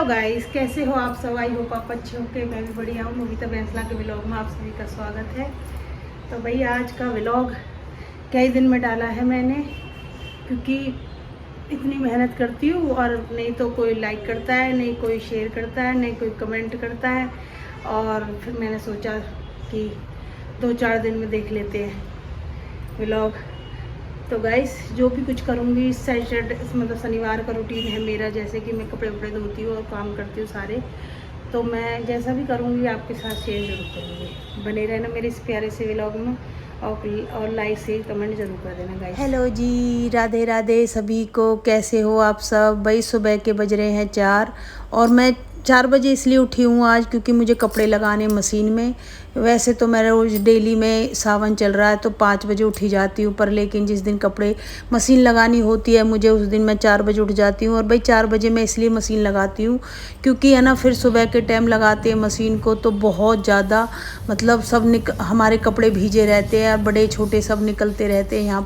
Guys, कैसे हो आप सब? आई होप आप अच्छे होके। मैं भी बढ़िया हूँ। नमिता बैंसला के व्लॉग में आप सभी का स्वागत है। तो भाई आज का व्लॉग कई दिन में डाला है मैंने, क्योंकि इतनी मेहनत करती हूँ और नहीं तो कोई लाइक करता है, नहीं कोई शेयर करता है, नहीं कोई कमेंट करता है। और फिर मैंने सोचा कि 2-4 दिन में देख लेते हैं व्लॉग। तो गाइस, जो भी कुछ करूँगी सैटरडे मतलब शनिवार का रूटीन है मेरा, जैसे कि मैं कपड़े वपड़े धोती हूँ और काम करती हूँ सारे, तो मैं जैसा भी करूँगी आपके साथ शेयर ज़रूर करूँगी। बने रहना मेरे इस प्यारे से व्लॉग में और लाइक शेयर कमेंट ज़रूर कर देना गाइस। हेलो जी, राधे राधे सभी को। कैसे हो आप सब? भाई सुबह के बज रहे हैं 4 और मैं 4 बजे इसलिए उठी हूँ आज क्योंकि मुझे कपड़े लगाने मशीन में। वैसे तो मैं रोज़ डेली में सावन चल रहा है तो 5 बजे उठी जाती हूँ, पर लेकिन जिस दिन कपड़े मशीन लगानी होती है मुझे उस दिन मैं 4 बजे उठ जाती हूँ। और भाई 4 बजे मैं इसलिए मशीन लगाती हूँ क्योंकि है ना, फिर सुबह के टाइम लगाते हैं मशीन को तो बहुत ज़्यादा मतलब हमारे कपड़े भीगे रहते हैं, बड़े छोटे सब निकलते रहते हैं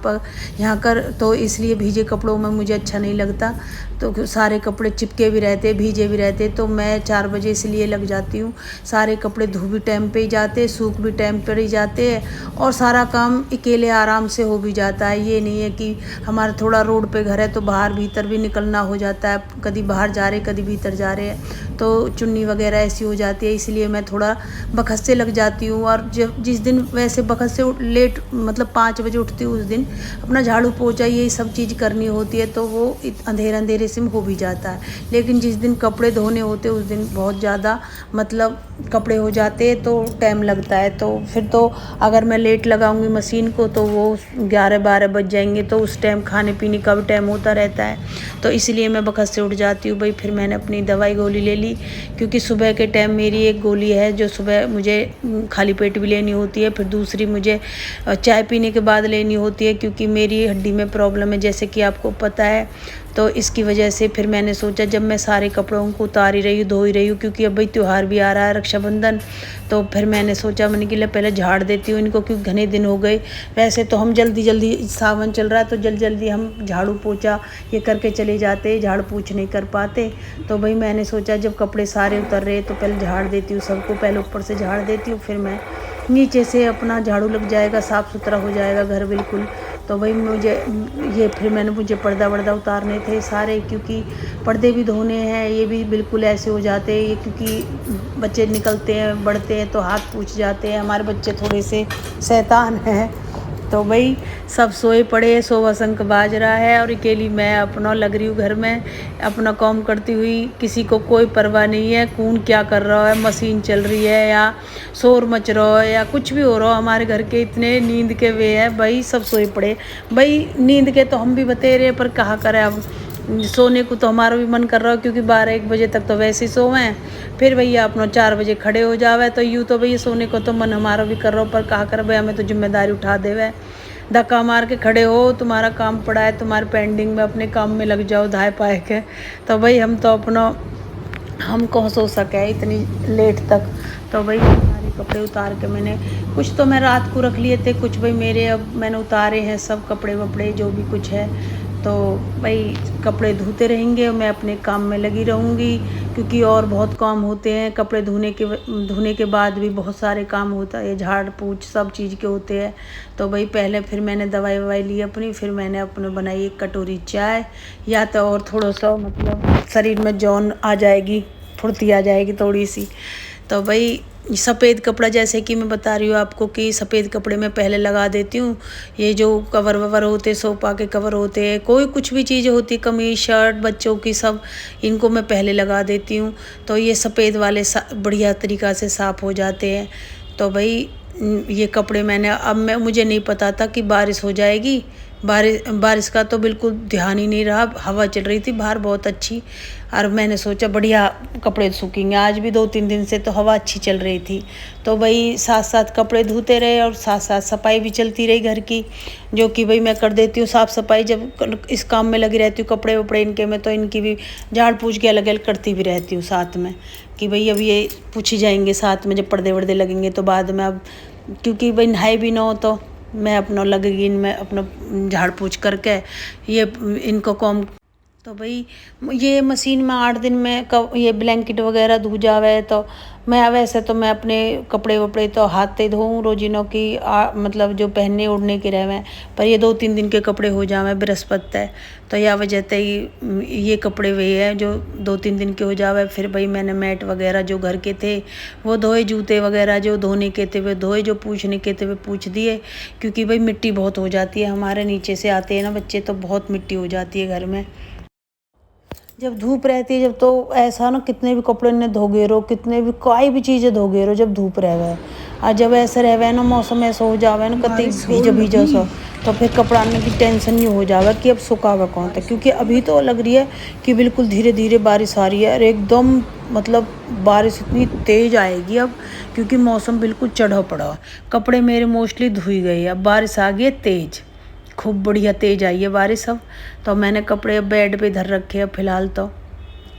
यहाँ कर, तो इसलिए भीगे कपड़ों में मुझे अच्छा नहीं लगता। तो सारे कपड़े चिपके भी रहते, भीगे भी रहते, तो मैं 4 बजे इसलिए लग जाती हूँ। सारे कपड़े धो भी टाइम पे ही जाते, सूख भी टाइम पर ही जाते हैं और सारा काम अकेले आराम से हो भी जाता है। ये नहीं है कि हमारा थोड़ा रोड पे घर है तो बाहर भीतर भी निकलना हो जाता है, कभी बाहर जा रहे कभी भीतर जा रहे हैं तो चुन्नी वगैरह ऐसी हो जाती है, इसलिए मैं थोड़ा बखत से लग जाती हूँ। और जिस दिन वैसे बखत से लेट मतलब 5 बजे उठती हूँ उस दिन अपना झाड़ू पोछा यही सब चीज़ करनी होती है तो वो अंधेरे से हो भी जाता है। लेकिन जिस दिन कपड़े धोने होते उस दिन बहुत ज़्यादा मतलब कपड़े हो जाते हैं तो टाइम लगता है। तो फिर तो अगर मैं लेट लगाऊंगी मशीन को तो वो 11-12 बज जाएंगे, तो उस टाइम खाने पीने का भी टाइम होता रहता है, तो इसलिए मैं बखत से उठ जाती हूँ। भाई फिर मैंने अपनी दवाई गोली ले ली क्योंकि सुबह के टाइम मेरी एक गोली है जो सुबह मुझे खाली पेट भी लेनी होती है, फिर दूसरी मुझे चाय पीने के बाद लेनी होती है क्योंकि मेरी हड्डी में प्रॉब्लम है जैसे कि आपको पता है। तो इसकी वजह से फिर मैंने सोचा जब मैं सारे कपड़ों को उतार ही रही हूँ धो ही रही हूँ क्योंकि अब भाई त्यौहार भी आ रहा है रक्षाबंधन, तो फिर मैंने सोचा मैंने कि पहले झाड़ देती हूँ इनको क्योंकि घने दिन हो गए। वैसे तो हम जल्दी सावन चल रहा है तो जल्दी हम झाड़ू पोछा ये करके चले जाते, झाड़ पोछ नहीं कर पाते। तो भाई मैंने सोचा जब कपड़े सारे उतर रहे तो पहले झाड़ देती हूँ सबको, पहले ऊपर से झाड़ देती हूँ फिर मैं नीचे से अपना झाड़ू लग जाएगा, साफ़ सुथरा हो जाएगा घर बिल्कुल। तो भाई मुझे पर्दा वर्दा उतारने थे सारे क्योंकि पर्दे भी धोने हैं, ये भी बिल्कुल ऐसे हो जाते हैं ये क्योंकि बच्चे निकलते हैं बढ़ते हैं तो हाथ पूछ जाते हैं। हमारे बच्चे थोड़े से शैतान हैं। तो भाई सब सोए पड़े, सोवा शंख बाज रहा है और अकेली मैं अपना लग रही हूँ घर में अपना काम करती हुई, किसी को कोई परवाह नहीं है कौन क्या कर रहा है, मशीन चल रही है या शोर मच रहा है या कुछ भी हो रहा हो। हमारे घर के इतने नींद के वे हैं भाई, सब सोए पड़े। भाई नींद के तो हम भी बते रहे पर कहा करें अब, सोने को तो हमारा भी मन कर रहा है क्योंकि 12-1 बजे तक तो वैसे ही सोवे हैं, फिर भैया अपना 4 बजे खड़े हो जावे तो यूँ तो भैया सोने को तो मन हमारा भी कर रहा हो पर कहा कर भाई हमें तो जिम्मेदारी उठा देवे, धक्का मार के खड़े हो, तुम्हारा काम पड़ा है तुम्हारे पेंडिंग में, अपने काम में लग जाओ धाए पाए के। तो भाई हम तो अपना हम कौन सो सके इतनी लेट तक। तो भाई सारे कपड़े उतार के मैंने कुछ तो मैं रात को रख लिए थे, कुछ भाई मेरे अब मैंने उतारे हैं सब कपड़े वपड़े जो भी कुछ है। तो भाई कपड़े धोते रहेंगे और मैं अपने काम में लगी रहूँगी क्योंकि और बहुत काम होते हैं। कपड़े धोने के बाद भी बहुत सारे काम होता है, झाड़ पोंछ सब चीज़ के होते हैं। तो भाई पहले फिर मैंने दवाई ववाई ली अपनी, फिर मैंने अपने बनाई 1 कटोरी चाय, या तो और थोड़ा सा मतलब शरीर में जौन आ जाएगी, फुर्ती आ जाएगी थोड़ी सी। तो भाई सफ़ेद कपड़ा जैसे कि मैं बता रही हूँ आपको कि सफ़ेद कपड़े में पहले लगा देती हूँ। ये जो कवर ववर होते सोफा के कवर होते हैं, कोई कुछ भी चीज़ होती कमीज शर्ट बच्चों की सब, इनको मैं पहले लगा देती हूँ तो ये सफ़ेद वाले बढ़िया तरीक़ा से साफ़ हो जाते हैं। तो भाई ये कपड़े मैंने अब मुझे नहीं पता था कि बारिश हो जाएगी, बारिश का तो बिल्कुल ध्यान ही नहीं रहा, हवा चल रही थी बाहर बहुत अच्छी और मैंने सोचा बढ़िया कपड़े सूखेंगे। आज भी 2-3 दिन से तो हवा अच्छी चल रही थी। तो भाई साथ साथ कपड़े धोते रहे और साथ साथ सफाई भी चलती रही घर की, जो कि भाई मैं कर देती हूँ साफ़ सफाई जब इस काम में लगी रहती हूँ कपड़े वपड़े इनके में, तो इनकी भी झाड़ पूछ के अलग अलग करती भी रहती हूँ साथ में कि भाई अब ये पूछी जाएंगे साथ में जब पर्दे वर्दे लगेंगे तो बाद में। अब क्योंकि भाई नहाए भी ना हो तो मैं अपना लगेगी इनमें अपना झाड़ पूछ करके ये इनको काम तो भाई ये मशीन में 8 दिन में ये ब्लैंकेट वगैरह धो जावे। तो मैं वैसे तो मैं अपने कपड़े वपड़े तो हाथ से धोऊँ रोजिनों की मतलब जो पहनने ओढ़ने के रहे, पर ये 2-3 दिन के कपड़े हो जावे बृहस्पति है। तो या वजह से ही ये कपड़े वे हैं जो 2-3 दिन के हो जावे। फिर भाई मैंने मैट वगैरह जो घर के थे वो धोए, जूते वगैरह जो धोने के थे वे धोए, जो पूछने के थे वे पूछ दिए, क्योंकि भाई मिट्टी बहुत हो जाती है हमारे नीचे से आते हैं ना बच्चे, तो बहुत मिट्टी हो जाती है घर में। जब धूप रहती है जब तो ऐसा ना कितने भी कपड़े ने धोगे रहो, कितने भी कोई भी चीज़ें धोगे रहो जब धूप रहे। और जब ऐसे रहे ना मौसम ऐसा हो जावे ना कति भीजो भीजो सो, तो फिर कपड़ा आने की टेंशन नहीं हो जावे कि अब सुखावे कौन था। क्योंकि अभी तो लग रही है कि बिल्कुल धीरे धीरे बारिश आ रही है और एकदम मतलब बारिश इतनी तेज़ आएगी अब, क्योंकि मौसम बिल्कुल चढ़ा पड़ा। कपड़े मेरे मोस्टली धुई गए, अब बारिश आ गई है तेज़, खूब बढ़िया तेज़ आई है बारिश अब। तो मैंने कपड़े अब बेड पे धर रखे अब फिलहाल। तो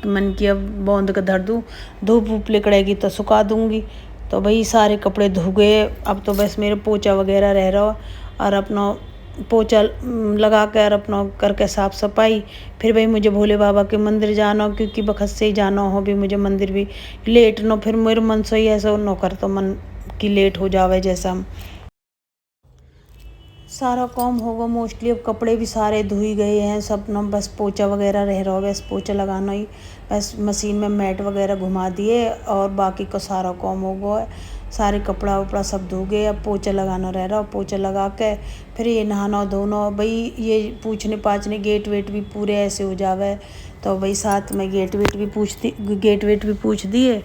मन की अब बौंद का धर दूँ, धूप वूप निकलेगी तो सुखा दूँगी। तो भाई सारे कपड़े धो गए, अब तो बस मेरे पोछा वगैरह रह रहा और अपना पोछा लगा कर अपना करके साफ़ सफाई। फिर भाई मुझे भोले बाबा के मंदिर जाना, क्योंकि बखत से ही जाना हो भी मुझे मंदिर भी लेट न, फिर मेरे मन से ही ऐसा न कर तो मन की लेट हो जावे जैसा। हम सारा काम होगा मोस्टली, अब कपड़े भी सारे धुई गए हैं सब ना, बस पोछा वगैरह रह रहा है, बस पोछा लगाना ही, बस मशीन में मैट वगैरह घुमा दिए और बाकी का सारा काम हो गया है। सारे कपड़ा वपड़ा सब धो गए, अब पोछा लगाना रह रहा, पोछा लगा के फिर ये नहाना धोना। भाई ये पूछने पाछने गेट वेट भी पूरे ऐसे हो जावे, तो भाई साथ में गेट वेट भी पूछ दिए।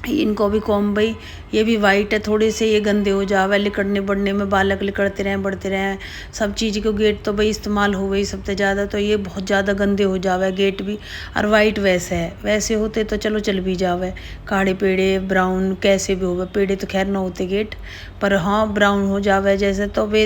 इनको भी कॉम भाई ये भी वाइट है, थोड़े से ये गंदे हो जावे, लिकड़ने बढ़ने में बालक लिकड़ते रहें बढ़ते रहें सब चीज़ को। गेट तो भाई इस्तेमाल हो गई सबसे ज़्यादा, तो ये बहुत ज़्यादा गंदे हो जावे गेट भी। और वाइट वैसे है, वैसे होते तो चलो चल भी जावे, काढ़े पेड़े ब्राउन कैसे भी होवे, पेड़े तो खैर ना होते गेट पर, हाँ ब्राउन हो जावे जैसे, तो वे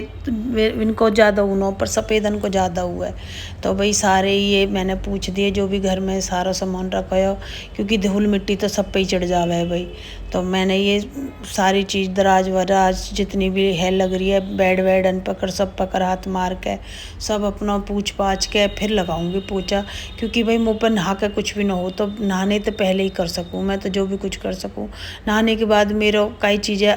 इनको ज़्यादा ऊनो पर सफ़ेदन को ज़्यादा हुआ है। तो भाई सारे ये मैंने पूछ दिए जो भी घर में सारा सामान रखा हो, क्योंकि धूल मिट्टी तो सब पे ही चढ़ जावे है भाई। तो मैंने ये सारी चीज़ दराज वराज जितनी भी है लग रही है, बेड वेड अन पकड़ सब पकड़ हाथ मार के सब अपना पूछ पाछ के फिर लगाऊंगी पोछा। क्योंकि भाई मुँह पर नहा के कुछ भी ना हो, तो नहाने तो पहले ही कर सकूँ मैं, तो जो भी कुछ कर सकूँ नहाने के बाद मेरा कई चीज़ें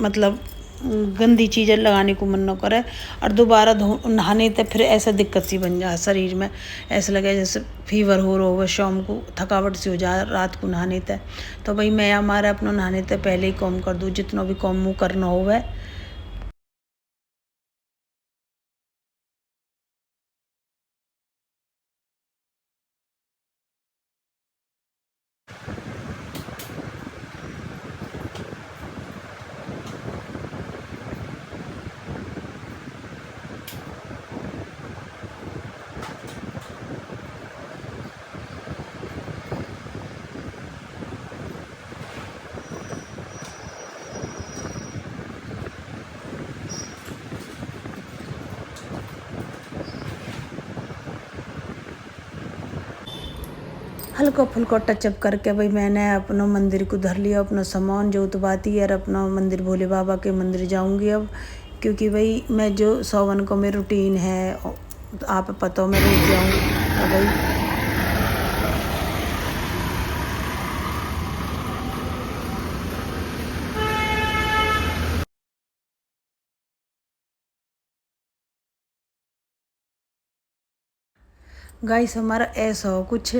मतलब गंदी चीज़ें लगाने को मन न करे, और दोबारा नहाने तक फिर ऐसा दिक्कत सी बन जाए शरीर में, ऐसा लगे जैसे फीवर हो रहा हो, शाम को थकावट सी हो जाए रात को नहाने तक। तो भाई मैं हमारा अपना नहाने तक पहले ही काम कर दूँ, जितना भी काम मुँह करना हो वह। हल्का फुल्का टचअप करके भाई मैंने अपना मंदिर को धर लिया, अपना सामान जो उतबाती और अपना मंदिर भोले बाबा के मंदिर जाऊंगी अब। क्योंकि भाई मैं जो 100 को मेरी रूटीन है, आप पता हो मैं रोज जाऊँगी। तो भाई गाइस हमारा ऐसा हो कुछ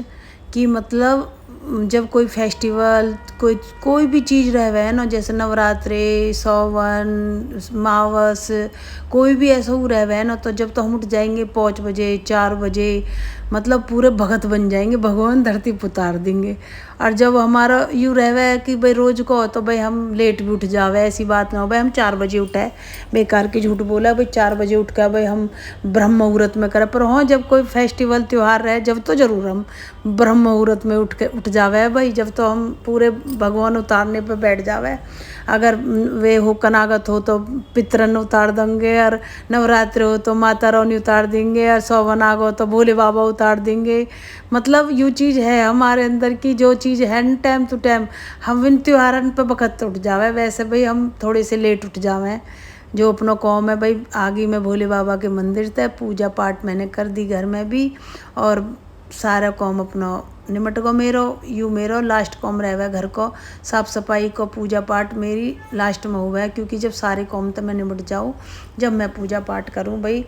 कि मतलब जब कोई फेस्टिवल कोई भी चीज़ रहे है ना, जैसे नवरात्रे, सौवन, मावस, कोई भी ऐसा हो रहे है ना, तो जब तो हम उठ जाएंगे 5 बजे 4 बजे, मतलब पूरे भगत बन जाएंगे, भगवान धरती पर उतार देंगे। और जब हमारा यूँ रहे कि भाई रोज को तो भाई हम लेट भी उठ जावे, ऐसी बात ना हो भाई हम 4 बजे उठे, बेकार की झूठ बोला भाई 4 बजे उठ कर भाई हम ब्रह्म मुहूर्त में करें। पर हाँ जब कोई फेस्टिवल त्यौहार रहे जब तो ज़रूर हम ब्रह्म मुहूर्त में उठ जावे भाई, जब तो हम पूरे भगवान उतारने पे बैठ जावे। अगर वे हो कनागत हो तो पितरन उतार देंगे, और नवरात्र हो तो माता रानी उतार देंगे, और सौवन आग हो तो भोले बाबा उतार देंगे। मतलब यूँ चीज़ है हमारे अंदर की, जो चीज़ है टाइम टू टाइम हम इन त्योहारन पे वक्त उठ जावे। वैसे भाई हम थोड़े से लेट उठ जावे, जो अपना कौम है भाई, आगे में भोले बाबा के मंदिर थे, पूजा पाठ मैंने कर दी घर में भी, और सारा कौम अपना निमट गो मेरो लास्ट कौम रह गया घर को साफ सफाई को, पूजा पाठ मेरी लास्ट में हुआ है, क्योंकि जब सारे कौम तो मैं निमट जाऊँ, जब मैं पूजा पाठ करूँ भाई,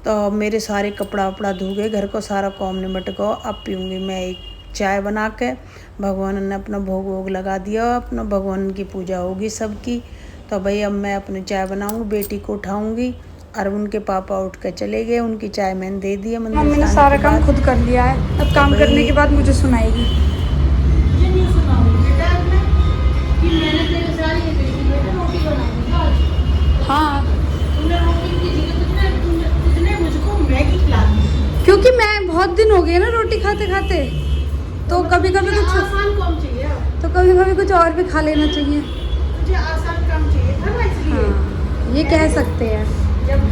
तो मेरे सारे कपड़ा वपड़ा धो गए, घर को सारा कौम निमट गो। अब पीऊँगी मैं एक चाय बना के, भगवान ने अपना भोग वोग लगा दिया, अपना भगवान की पूजा होगी सबकी। तो भाई अब मैं अपनी चाय बनाऊँगी, बेटी को उठाऊँगी, और उनके पापा उठ कर चले गए, उनकी चाय मैंने दे दी है। मम्मी ने सारा काम खुद कर लिया है, अब काम करने के बाद मुझे सुनाएगी। मुझे नहीं सुनाऊंगी बेटा मैं कि मैंने तेरे सारी ये देखी बेटा रोटी बनाई आज। हाँ, तूने रोटी की जगह तुझने मुझको मैगी खिला दी, क्योंकि मैं बहुत दिन हो गए ना रोटी खाते खाते, तो कभी कभी कुछ आसान काम चाहिए, तो कभी कभी कुछ और भी खा लेना चाहिए। मुझे आसान काम चाहिए था ना, इसलिए हाँ, ये कह सकते हैं। जब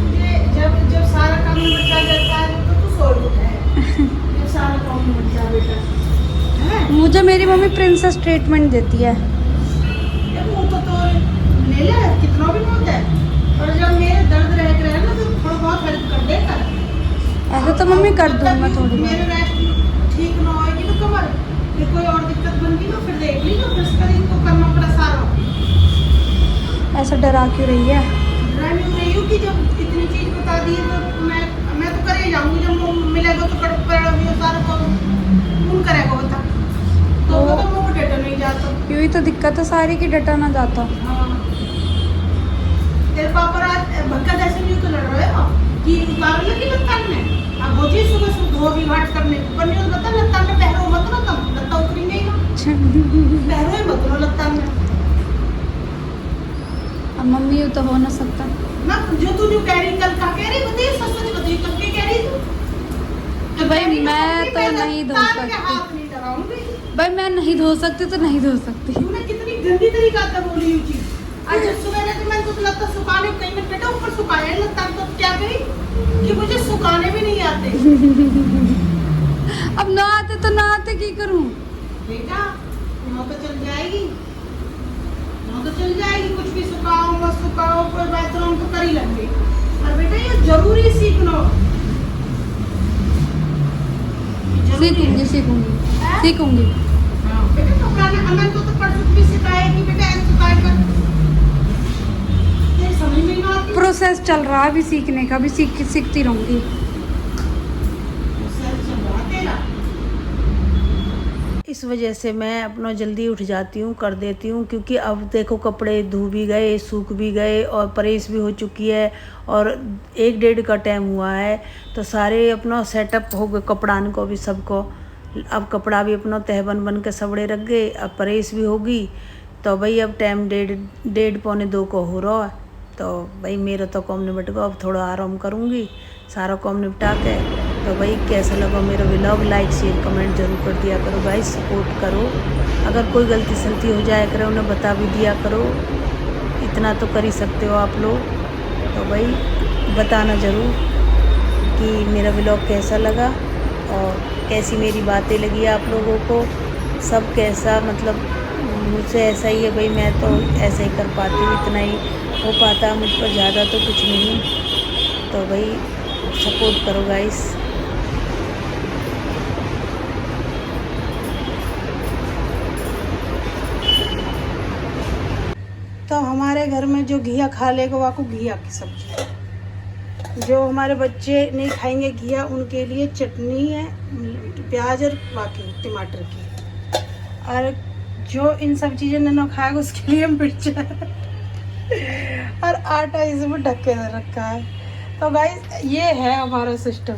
सारा काम बचा जाता है तो तू सो जाता है, जब सारा काम बचा बेटा है। मुझे मेरी मम्मी प्रिंसेस ट्रीटमेंट देती है। ये वो तो ले ले कितना भी होता है, और जब मेरे दर्द रहे ना तो थोड़ा बहुत हेल्प कर देता है। ऐसे तो मम्मी कर दूँ मैं थोड़ी मेरे रेस्ट ठीक ना होएगी तो कमर फिर कोई और दिक्कत बन गई ना, फिर देख ली तो फिर इसका इनको करना पड़ा सारा। ऐसा डरा क्यों रही है? ड्राइविंग रही हूँ कि जब इतनी चीज बता दी है तो मैं तो कर ही जाऊंगी, जब वो मिलेगा तो सारा कौन करेगा बता, तो वो तो मुंह डेटा नहीं जाता। यही तो दिक्कत है सारी की, डटा ना जाता। हाँ। तेरे पापा रात भक्का जैसे नहीं तो लड़ रहे हो कि उतार लगी लत्तान में, अब हो जी सुबह सुबह धो भी घाट करने पर नहीं बता लत्तान में पहरो मत ना, तब लत्ता उतरेंगे ही ना, पहरो ही मत ना लत्तान में। अब मम्मी ये तो हो ना सकता ना, जो तू जो कह रही कल का कह रही बताइए, सच सच बताइए कब के कह रही तू? तो भाई मैं तो नहीं धो हाथ सकती, नहीं डराऊंगी। भाई मैं नहीं धो सकती तो नहीं धो सकती। तूने कितनी गंदी तरीका से बोली ये चीज। आज सुबह ने तो मैं तो लत्ता सुखाने कहीं में बेटा ऊपर सुखाया लत्ता, तो क्या कही कि मुझे सुखाने भी नहीं आते। अब ना आते तो ना आते की करूं बेटा, वहाँ तो चल जाएगी, वहाँ तो चल जाएगी, कुछ भी सुखाओ मत सुखाओ, कोई बाथरूम तो कर ही लेंगे, और बेटा ये जरूरी सीखना। सीखूंगी सीखूंगी सीखूंगी। बेटा कपड़ा ने अमन को तो परसों भी सिखाएगी बेटा, ऐसे सुखाए कर, ये समझ में नहीं आती। प्रोसेस चल रहा है अभी सीखने का, भी सीखती रहूंगी। इस वजह से मैं अपना जल्दी उठ जाती हूँ, कर देती हूँ, क्योंकि अब देखो कपड़े धो भी गए, सूख भी गए, और प्रेस भी हो चुकी है, और 1-1.5 का टाइम हुआ है, तो सारे अपना सेटअप हो गए कपड़ान को भी सबको। अब कपड़ा भी अपना तहबन बन के सबड़े रख गए, अब प्रेस भी होगी, तो भाई अब टाइम 1:30-1:45 को हो रहा है, तो भाई मेरा तो काम निपट गया, अब थोड़ा आराम करूँगी सारा काम निपटा के। तो भाई कैसा लगा मेरा व्लॉग, लाइक शेयर कमेंट जरूर कर दिया करो भाई, सपोर्ट करो, अगर कोई गलती सलती हो जाए करे उन्हें बता भी दिया करो, इतना तो कर ही सकते हो आप लोग। तो भाई बताना ज़रूर कि मेरा व्लॉग कैसा लगा और कैसी मेरी बातें लगी आप लोगों को, सब कैसा, मतलब मुझसे ऐसा ही है भाई, मैं तो ऐसा ही कर पाती हूँ, इतना ही हो पाता मुझ पर, ज़्यादा तो कुछ नहीं। तो भाई सपोर्ट करो गाइस। तो हमारे घर में जो घिया खा लेगा वो को घिया की सब्जी, जो हमारे बच्चे नहीं खाएंगे घिया उनके लिए चटनी है प्याज और बाकी टमाटर की, और जो इन सब चीज़ें न खाएगा उसके लिए मिर्च और आटा इसमें ढक के रखा है। तो गाइस ये है हमारा सिस्टम।